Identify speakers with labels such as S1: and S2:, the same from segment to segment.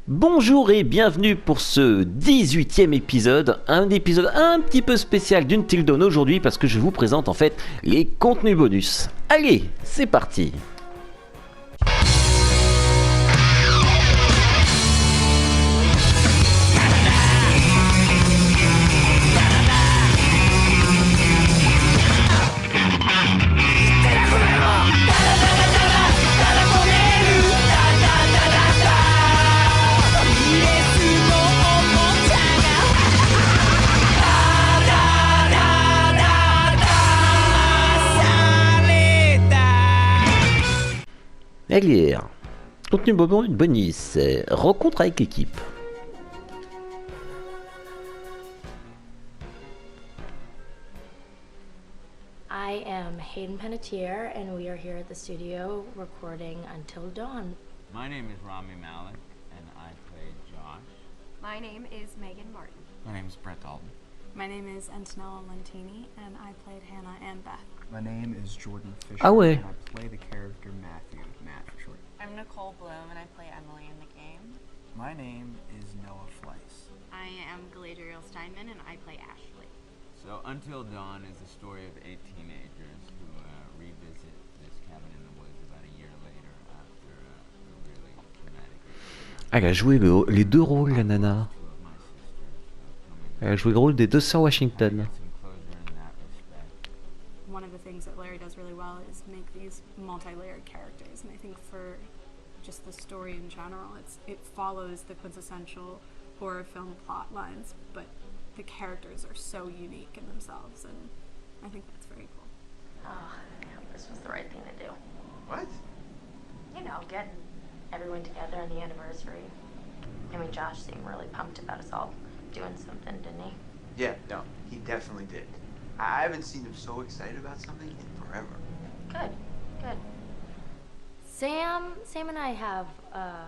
S1: Bonjour et bienvenue pour ce 18e épisode, un épisode un petit peu spécial d'une tilde aujourd'hui parce que je vous présente en fait les contenus bonus. Allez, c'est parti. Allez, contenu bonus, rencontre avec l'équipe.
S2: I am Hayden Panettiere, and we are here at the studio recording Until Dawn.
S3: My name is Rami Malik, and I play Josh.
S4: My name is Megan Martin.
S3: My name is Brett Dalton.
S5: My name is Antonella Lentini, and I played Hannah and Beth.
S6: My name is Jordan Fisher,
S1: Ah ouais.
S6: and I play the character Matthew, Matt for short.
S7: I'm Nicole Bloom, and I play Emily in the game.
S6: My name is Noah Fleiss.
S4: I am Galadriel Steinman, and I play Ashley.
S3: So, Until Dawn is the story of 8 teenagers who revisit this cabin in the woods about a year later after a really traumatic experience.
S1: Elle a joué les deux rôles, la nana.
S3: Two of my sisters
S1: Elle a joué le rôle des deux sœurs Washington.
S3: some closure in that respect.
S5: One of the things that Larry does really well is make these multi-layered characters, and I think for just the story in general, it follows the quintessential horror film plot lines, but the characters are so unique in themselves, and I think that's very cool.
S2: Oh, yeah, this was the right thing to do.
S8: What?
S2: You know, getting everyone together on the anniversary. I mean, Josh seemed really pumped about us all doing something, didn't he?
S8: Yeah, no, he definitely did. I haven't seen him so excited about something in forever.
S2: Good, good. Sam and I have a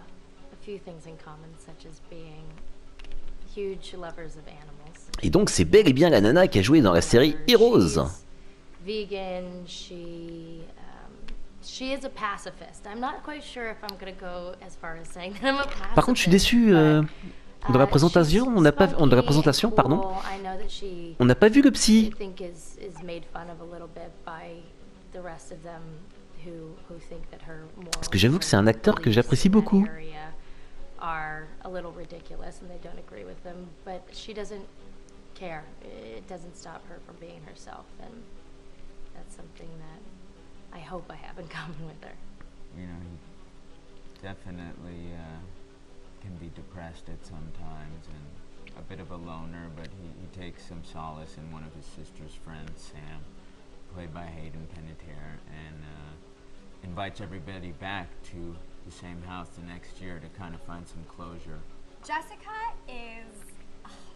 S2: few things in common, such as being huge lovers of animals.
S1: Et donc c'est bel et bien la nana qui a joué dans la série Heroes.
S2: She's vegan. She is a pacifist. I'm not quite sure if I'm gonna go as far as saying that I'm a pacifist.
S1: Par contre, je suis déçu de la présentation. On n'a pas, de la présentation, pardon.
S2: I know that she
S1: On n'a pas vu le psy.
S2: I think is made fun of a little bit by the rest of them who think that her
S1: Parce que j'avoue que c'est un acteur que j'apprécie beaucoup.
S2: Are a little ridiculous and they don't agree with them, but she doesn't care. It doesn't stop her from being herself, and that's something that I hope I have in common with her.
S3: You know, he definitely can be depressed at some times and a bit of a loner, but he takes some solace in one of his sister's friends, Sam, played by Hayden Panettiere, and invites everybody back to the same house the next year to kind of find some closure.
S4: Jessica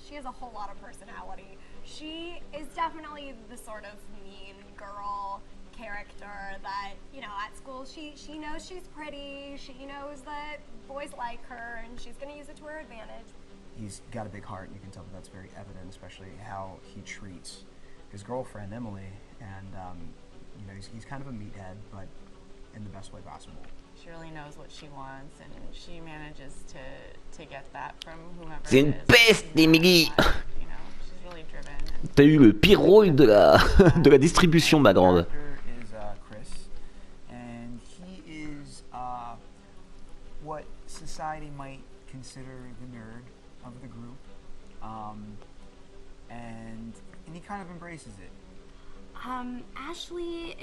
S4: she has a whole lot of personality. She is definitely the sort of mean girl character that, you know, at school she knows she's pretty, she knows that boys like her, and she's gonna use it to her advantage.
S6: He's got a big heart, and you can tell that that's very evident, especially how he treats his girlfriend, Emily, and, you know, he's kind of a meathead, but in the best way possible.
S7: She really knows what she wants, and she manages to get that from whomever
S1: C'est
S7: it
S1: une
S7: is.
S1: peste, Emily.
S7: You know, she's really driven. And
S1: T'as eu le pire rôle de la distribution, ma grande.
S6: Character is Chris, and he is what society might consider the nerd of the group, and he kind of embraces it.
S4: Ashley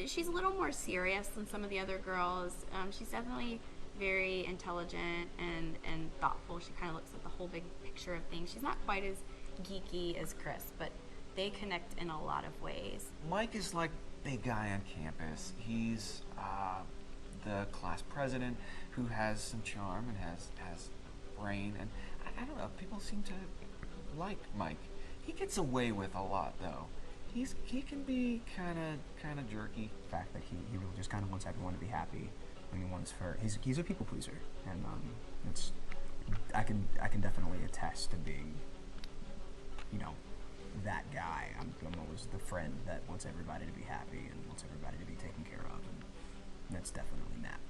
S4: she's a little more serious than some of the other girls. She's definitely very intelligent and thoughtful. She kind of looks at the whole big picture of things. She's not quite as geeky as Chris, but they connect in a lot of ways.
S9: Mike is like big guy on campus. He's the class president who has some charm and has brain, and I don't know, people seem to like Mike. He gets away with a lot though. He can be kind of jerky.
S6: The fact that he really just kind of wants everyone to be happy, and he's a people pleaser, and I can definitely attest to being, you know, that guy. I'm always the friend that wants everybody to be happy and wants everybody to be taken care of, and that's definitely Matt.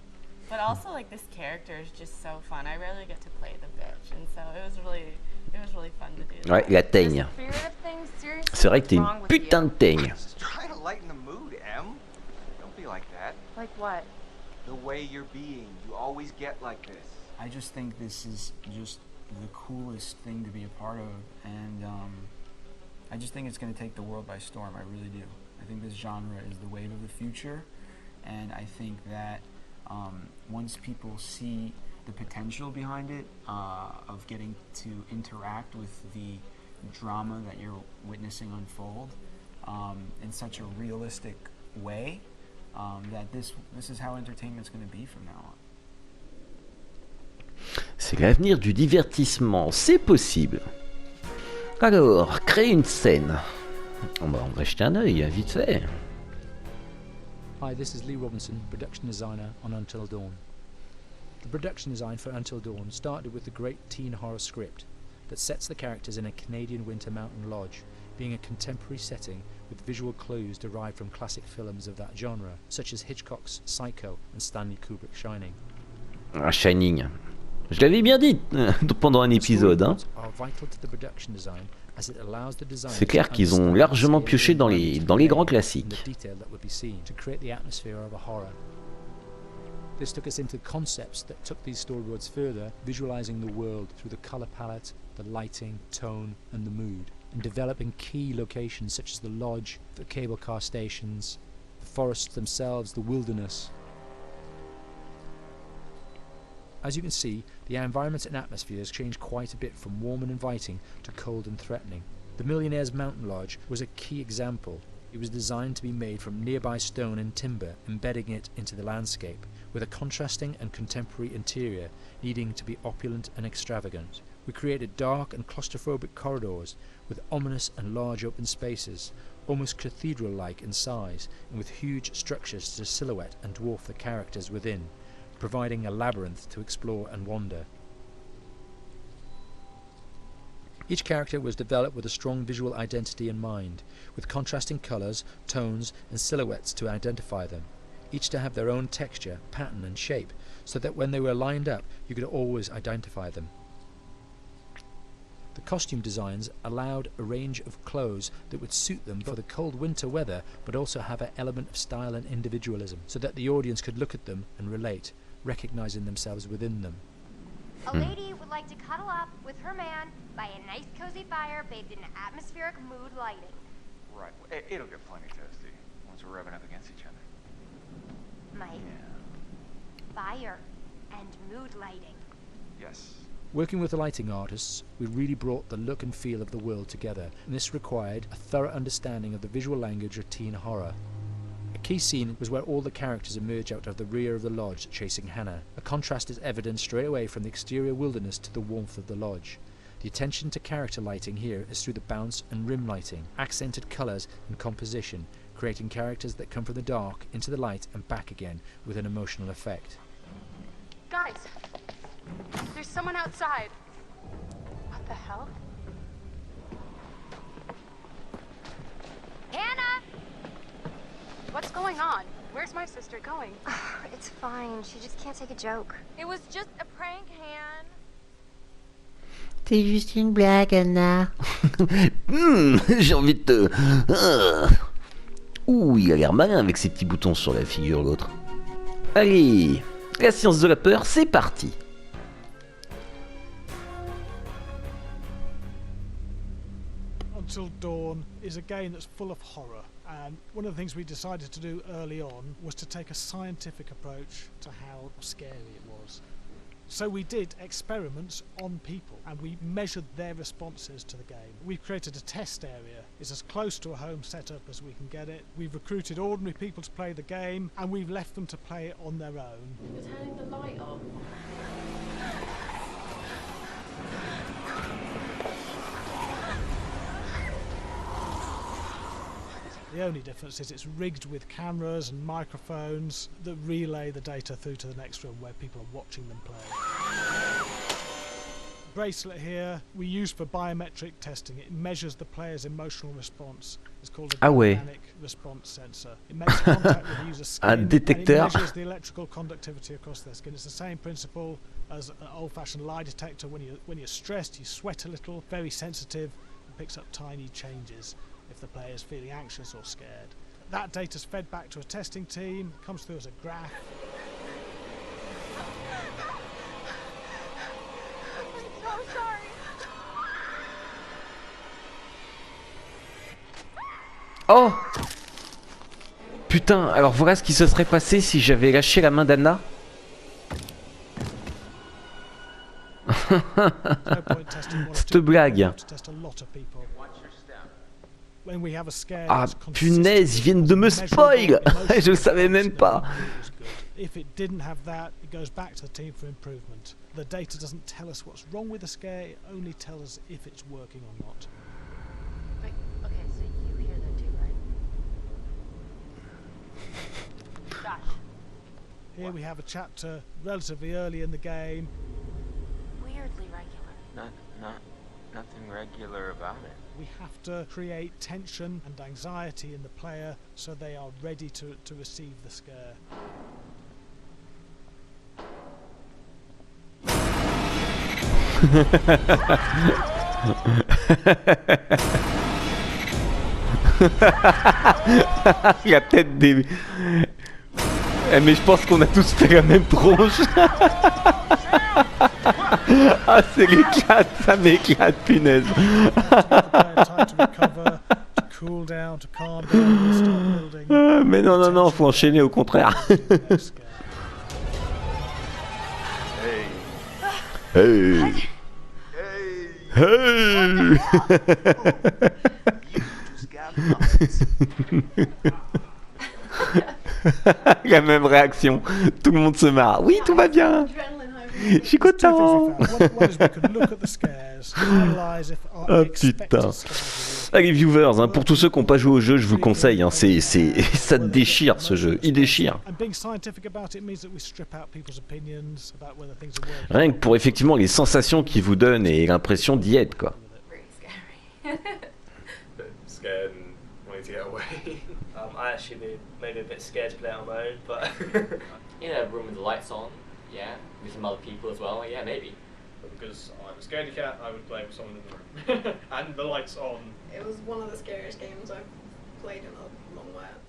S7: But also, like, this character is just so fun. I rarely get to play the bitch, and so it was really fun to do.
S1: Ouais, la teigne. C'est vrai que t'es une putain de teigne.
S8: Just trying to lighten the mood, Em. Don't be like that.
S7: Like what?
S8: The way you're being, you always get like this.
S6: I just think this is just the coolest thing to be a part of, and I just think it's going to take the world by storm. I really do. I think this genre is the wave of the future, and I think that once people see the potential behind it, of getting to interact with the drama that you're witnessing unfold in such a realistic way, that this is how entertainment's going to be from now on.
S1: C'est l'avenir du divertissement, c'est possible. Alors, créer une scène. On va jeter un œil, vite fait.
S10: Hi, this is Lee Robinson, production designer on Until Dawn. The production design for Until Dawn started with the great teen horror script that sets the characters in a Canadian winter mountain lodge, being a contemporary setting with visual clues derived from classic films of that genre, such as Hitchcock's Psycho and Stanley Kubrick's Shining.
S1: Ah, Shining. Je l'avais bien dit pendant un épisode. Hein. C'est clair qu'ils ont largement pioché dans les grands classiques.
S10: This took us into concepts that took these storyboards further, visualizing the world through the color palette, the lighting, tone, and the mood, and developing key locations such as the lodge, the cable car stations, the forests themselves, the wilderness. As you can see, the environments and atmospheres changed quite a bit from warm and inviting to cold and threatening. The Millionaire's Mountain Lodge was a key example. It was designed to be made from nearby stone and timber, embedding it into the landscape, with a contrasting and contemporary interior needing to be opulent and extravagant. We created dark and claustrophobic corridors with ominous and large open spaces, almost cathedral-like in size, and with huge structures to silhouette and dwarf the characters within, providing a labyrinth to explore and wander. Each character was developed with a strong visual identity in mind, with contrasting colours, tones and silhouettes to identify them, each to have their own texture, pattern and shape, so that when they were lined up you could always identify them. The costume designs allowed a range of clothes that would suit them for the cold winter weather, but also have an element of style and individualism, so that the audience could look at them and relate, recognizing themselves within them.
S11: A lady would like to cuddle up with her man by a nice cozy fire bathed in atmospheric mood lighting.
S8: Right. It'll get plenty toasty once we're rubbing up against each other.
S11: Mike.
S8: Yeah.
S11: Fire and mood lighting.
S8: Yes.
S10: Working with the lighting artists, we really brought the look and feel of the world together, and this required a thorough understanding of the visual language of teen horror. A key scene was where all the characters emerge out of the rear of the lodge chasing Hannah. A contrast is evident straight away from the exterior wilderness to the warmth of the lodge. The attention to character lighting here is through the bounce and rim lighting, accented colours and composition, creating characters that come from the dark into the light and back again with an emotional effect.
S5: Guys, there's someone outside. What the hell?
S11: Hannah!
S5: What's going on? Where's my sister going?
S11: It's fine. She just can't take a joke.
S4: It was just a prank, Han.
S1: C'est juste une blague, Anna. J'ai envie de te... Ouh, il a l'air malin avec ses petits boutons sur la figure, l'autre. Allez, la science de la peur, c'est parti.
S12: Until Dawn is a game that's full of horror, and one of the things we decided to do early on was to take a scientific approach to how scary it was. So we did experiments on people and we measured their responses to the game. We've created a test area. It's as close to a home setup as we can get it. We've recruited ordinary people to play the game and we've left them to play it on their own.
S7: You're turning the light off.
S12: The only difference is it's rigged with cameras and microphones that relay the data through to the next room where people are watching them play. bracelet here we use for biometric testing. It measures the player's emotional response. It's called a
S1: Ah ouais.
S12: dynamic response sensor. It makes contact with the user's skin
S1: Un détecteur.
S12: and it measures the electrical conductivity across their skin. It's the same principle as an old-fashioned lie detector. When you're stressed, you sweat a little, very sensitive, and picks up tiny changes if the player is feeling anxious or scared. That data's fed back to a testing team, comes through as a graph.
S4: I'm so sorry.
S1: Oh! Putain, alors voilà ce qui se serait passé si j'avais lâché la main d'Anna. Cette blague. Ah punaise, ils viennent de me spoil. Je le savais même pas.
S12: If it didn't have that, it goes back to the team for improvement. The data doesn't tell us what's wrong with the scare, it only tells us if it's working or not.
S2: Okay, so you hear that too, right? Josh.
S12: Here we have a chapter relatively early in the game.
S2: Weirdly regular.
S3: Nothing regular about it.
S12: We have to create tension and anxiety in the player so they are ready to receive the scare.
S1: La tête des... Eh, mais je pense qu'on a tous fait la même tronche. Ah, c'est l'éclate, ça m'éclate, punaise. Ah, mais non, faut enchaîner au contraire. Hey. Hey. La même réaction, tout le monde se marre. Oui, tout va bien. Je suis content. Ah putain. Allez viewers, hein, pour tous ceux qui n'ont pas joué au jeu, je vous le conseille, hein, ça déchire ce jeu, il déchire. Rien que pour effectivement les sensations qu'il vous donne et l'impression d'y être quoi.
S13: Scared and wanting to get away. I actually maybe a bit scared to play on my own, but
S14: in a room with the lights on, yeah, with some other people as well, yeah, maybe.
S13: Because I'm a scaredy cat, I would play with someone in the room and the lights on.
S5: It was one of the scariest games I've played in a long while.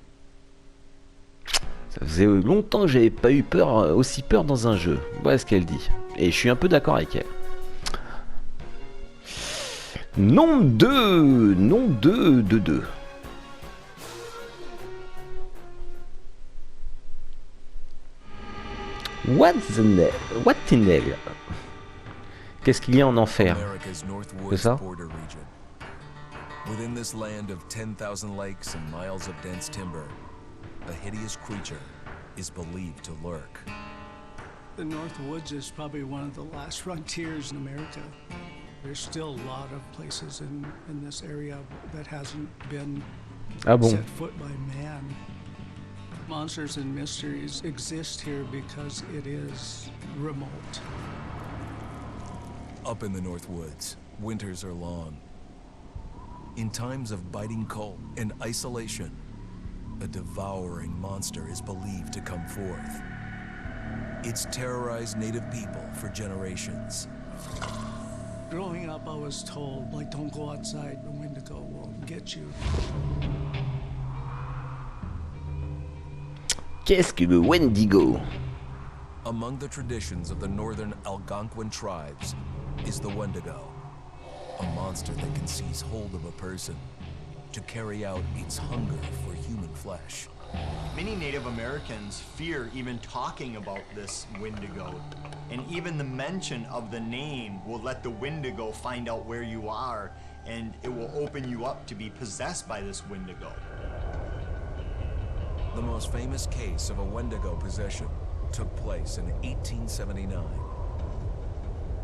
S1: Ça faisait longtemps que j'avais pas eu peur, aussi peur dans un jeu. Voilà ce qu'elle dit. Et je suis un peu d'accord avec elle. Nom 2 de 2. What in hell? Qu'est-ce qu'il y a en enfer? C'est ça?
S15: Within this land of 10,000 lakes and miles of dense timber, a hideous creature is believed to lurk.
S16: The North Woods is probably one of the last frontiers in America. There's still a lot of places in this area that hasn't been set foot by man. Monsters and mysteries exist here because it is remote.
S15: Up in the North Woods, winters are long. In times of biting cold and isolation, a devouring monster is believed to come forth. It's terrorized native people for generations.
S16: Growing up, I was told, like, don't go outside, the Wendigo will get you.
S1: Qu'est-ce que le Wendigo?
S15: Among the traditions of the northern Algonquin tribes is the Wendigo, a monster that can seize hold of a person to carry out its hunger for human flesh.
S17: Many Native Americans fear even talking about this Wendigo, and even the mention of the name will let the Wendigo find out where you are, and it will open you up to be possessed by this Wendigo.
S15: The most famous case of a Wendigo possession took place in 1879.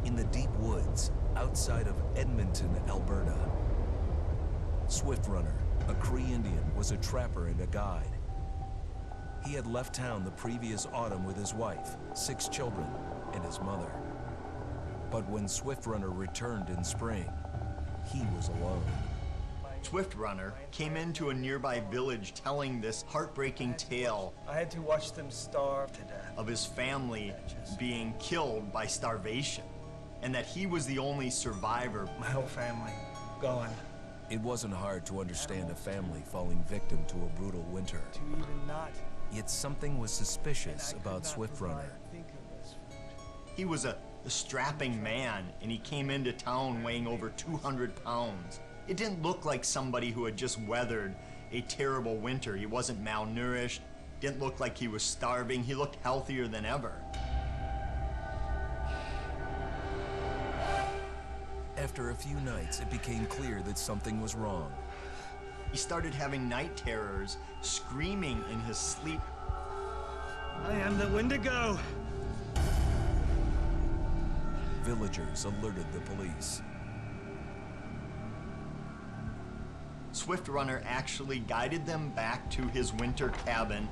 S15: In the deep woods outside of Edmonton, Alberta. Swift Runner, a Cree Indian, was a trapper and a guide. He had left town the previous autumn with his wife, 6 children, and his mother. But when Swift Runner returned in spring, he was alone.
S17: Swift Runner came into a nearby village telling this heartbreaking tale.
S18: I had to watch them starve to death.
S17: Of his family being killed by starvation, and that he was the only survivor.
S18: My whole family gone.
S15: It wasn't hard to understand a family falling victim to a brutal winter.
S18: To even not.
S15: Yet something was suspicious about Swift Runner.
S17: He was a strapping man, and he came into town weighing over 200 pounds. It didn't look like somebody who had just weathered a terrible winter. He wasn't malnourished, didn't look like he was starving. He looked healthier than ever.
S15: After a few nights, it became clear that something was wrong.
S17: He started having night terrors, screaming in his sleep.
S18: I am the Wendigo.
S15: Villagers alerted the police.
S17: Swift Runner actually guided them back to his winter cabin.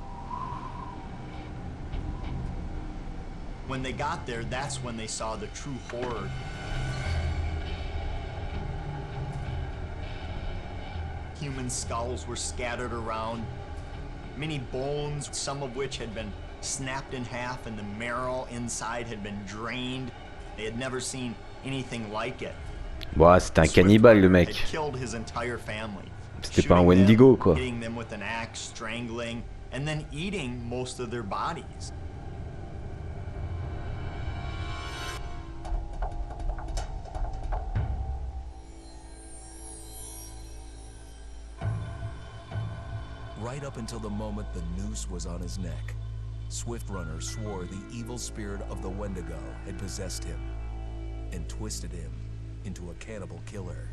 S17: When they got there, that's when they saw the true horror. Human skulls were scattered around, many bones, some of which had been snapped in half, and the marrow inside had been drained. They had never seen anything like it.
S1: Bah, c'était un cannibale le mec.
S17: Killed his entire family.
S1: C'était pas un Wendigo quoi.
S17: Hitting them with an axe, strangling, and then eating most of their bodies.
S15: Right up until the moment the noose was on his neck, Swift Runner swore the evil spirit of the Wendigo had possessed him and twisted him into a cannibal killer.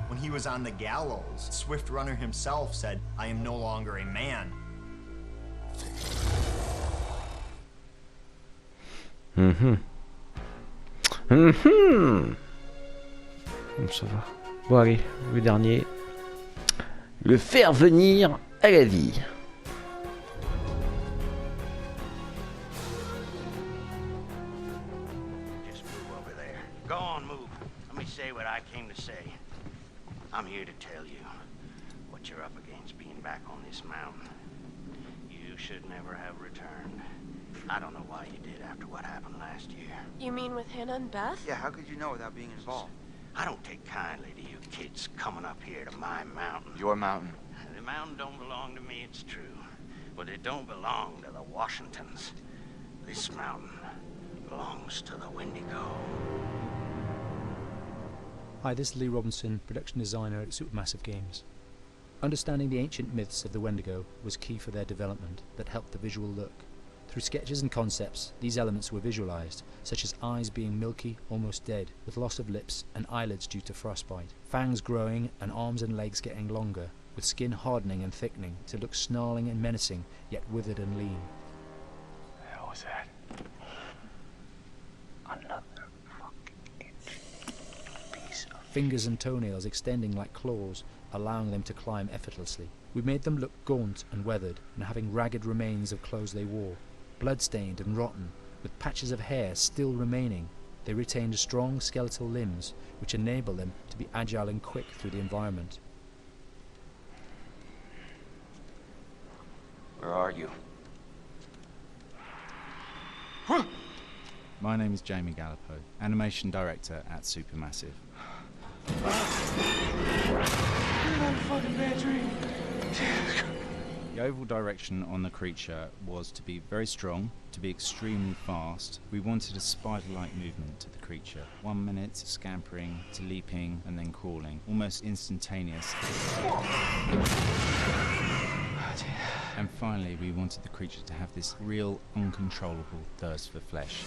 S17: When he was on the gallows, Swift Runner himself said, "I am no longer a man."
S1: Ça va. Bon allez, le dernier. Le faire venir à la vie.
S19: Just move over there. Go on, move. Let me say what I came to say. I'm here to tell you what you're up against being back on this mountain. You should never have returned. I don't know why you did after what happened last year.
S20: You mean with Hannah and Beth?
S8: Yeah, how could you know without being involved?
S19: I don't take kindly to you kids coming up here to my mountain.
S9: Your mountain.
S19: The mountain don't belong to me, it's true. But it don't belong to the Washingtons. This mountain belongs to the Wendigo.
S10: Hi, this is Lee Robinson, production designer at Supermassive Games. Understanding the ancient myths of the Wendigo was key for their development that helped the visual look. Through sketches and concepts, these elements were visualized, such as eyes being milky, almost dead, with loss of lips and eyelids due to frostbite, fangs growing and arms and legs getting longer, with skin hardening and thickening to look snarling and menacing, yet withered and lean.
S19: What the hell was that? Another fucking piece of...
S10: Fingers and toenails extending like claws, allowing them to climb effortlessly. We made them look gaunt and weathered, and having ragged remains of clothes they wore. Blood-stained and rotten, with patches of hair still remaining, they retained strong skeletal limbs, which enable them to be agile and quick through the environment.
S19: Where are you?
S21: My name is Jamie Gallipo, animation director at Supermassive. The overall direction on the creature was to be very strong, to be extremely fast. We wanted a spider-like movement to the creature. 1 minute scampering to leaping and then crawling, almost instantaneous. And finally, we wanted the creature to have this real, uncontrollable thirst for flesh.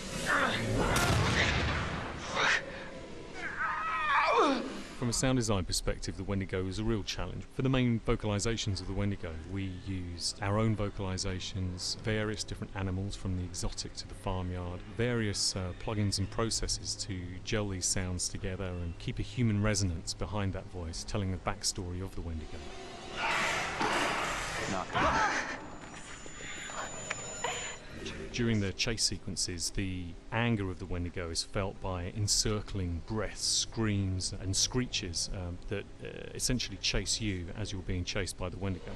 S22: From a sound design perspective, the Wendigo is a real challenge. For the main vocalizations of the Wendigo, we used our own vocalizations, various different animals from the exotic to the farmyard, various plugins and processes to gel these sounds together and keep a human resonance behind that voice, telling the backstory of the Wendigo. During the chase sequences, the anger of the Wendigo is felt by encircling breaths, screams and screeches that essentially chase you as you're being chased by the Wendigo.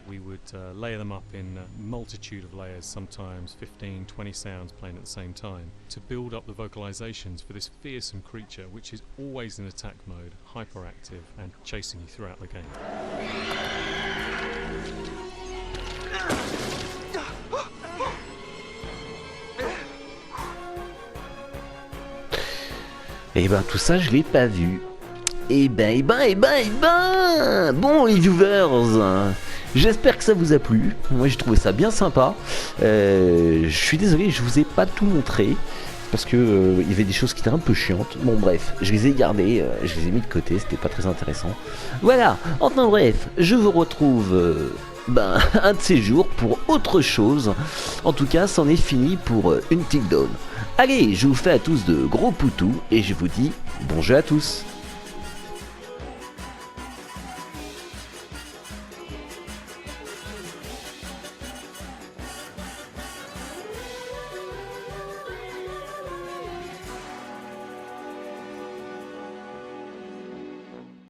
S22: We would layer them up in a multitude of layers, sometimes 15, 20 sounds playing at the same time, to build up the vocalizations for this fearsome creature which is always in attack mode, hyperactive and chasing you throughout the game.
S1: Et ben tout ça je l'ai pas vu. Et ben bon les viewers, j'espère que ça vous a plu. Moi j'ai trouvé ça bien sympa. Je suis désolé, je vous ai pas tout montré parce que il y avait des choses qui étaient un peu chiantes. Bon bref, je les ai gardées, je les ai mis de côté, c'était pas très intéressant. Voilà, enfin bref, je vous retrouve un de ces jours pour autre chose. En tout cas, c'en est fini pour Until Dawn. Allez, je vous fais à tous de gros poutous et je vous dis bon jeu à tous.